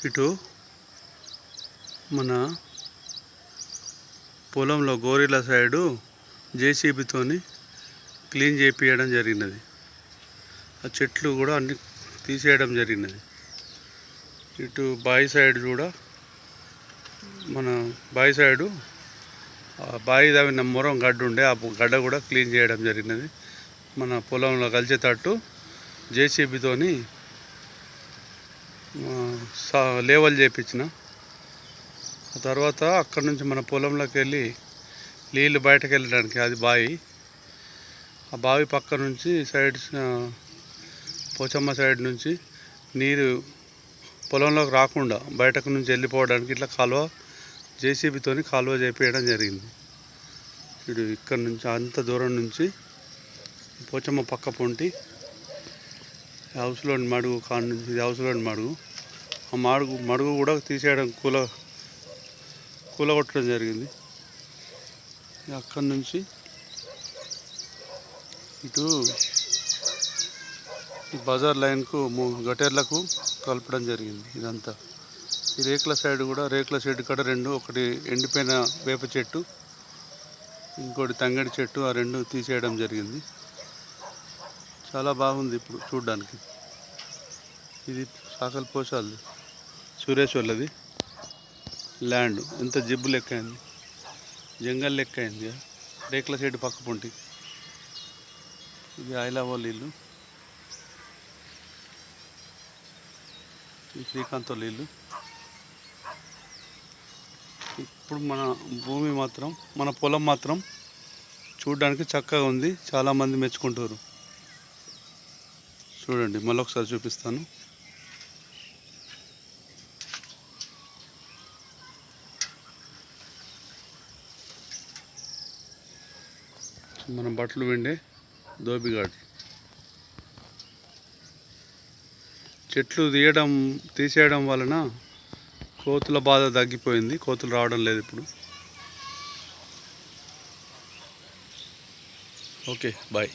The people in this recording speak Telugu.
ఇటు మన పొలంలో గోరీల సైడు జేసీబీతోని క్లీన్ చేయించడం జరిగినది. ఆ చెట్లు కూడా అన్ని తీసేయడం జరిగినది. ఇటు బాయి సైడ్ కూడా మన బాయి సైడు బాయి తవ్విన మొరం గడ్డ ఉండే ఆ గడ్డ కూడా క్లీన్ చేయడం జరిగినది. మన పొలంలో కలిసేటట్టు జేసీబీతోని లేవల్ చేయించిన. ఆ తర్వాత అక్కడ నుంచి మన పొలంలోకి వెళ్ళి నీళ్ళు బయటకు వెళ్ళడానికి అది బావి. ఆ బావి పక్క నుంచి సైడ్ పోచమ్మ సైడ్ నుంచి నీరు పొలంలోకి రాకుండా బయటకు నుంచి వెళ్ళిపోవడానికి ఇట్లా కాలువ జేసీబీతోని కాలువ చేపించడం జరిగింది. ఇప్పుడు ఇక్కడ నుంచి అంత దూరం నుంచి పోచమ్మ పక్క పొంటి హౌస్లోని మడుగు కాడ నుంచి హౌస్లోని మడుగు ఆ మడుగు కూడా తీసేయడం కూలగొట్టడం జరిగింది. అక్కడి నుంచి ఇటు ఈ బజార్ లైన్కు గటేర్లకు కలపడం జరిగింది. ఇదంతా ఈ రేకుల సైడ్ కూడా రేకుల షెడ్ కాడ రెండు, ఒకటి ఎండిపోయిన వేప చెట్టు, ఇంకోటి తంగడి చెట్టు, ఆ రెండు తీసేయడం జరిగింది. చాలా బాగుంది ఇప్పుడు చూడ్డానికి. ఇది సాకల్ పోషాలది సురేష్ వాళ్ళది ల్యాండ్. ఎంత జిబ్బు లెక్క అయింది, జంగల్ లెక్క అయింది. రేకుల సైడ్ పక్క పొంటి ఇది ఆయిలా వాళ్ళ ఇల్లు, ఈ శ్రీకాంత్ వాళ్ళ ఇల్లు. ఇప్పుడు మన భూమి మాత్రం మన పొలం మాత్రం చూడడానికి చక్కగా ఉంది. చాలామంది మెచ్చుకుంటారు. చూడండి, మళ్ళొకసారి చూపిస్తాను. మన బట్టలు వెండే దోబిగాడు. చెట్లు తీసేయడం వలన కోతుల బాధ తగ్గిపోయింది. కోతులు రావడం లేదు ఇప్పుడు. Okay, bye.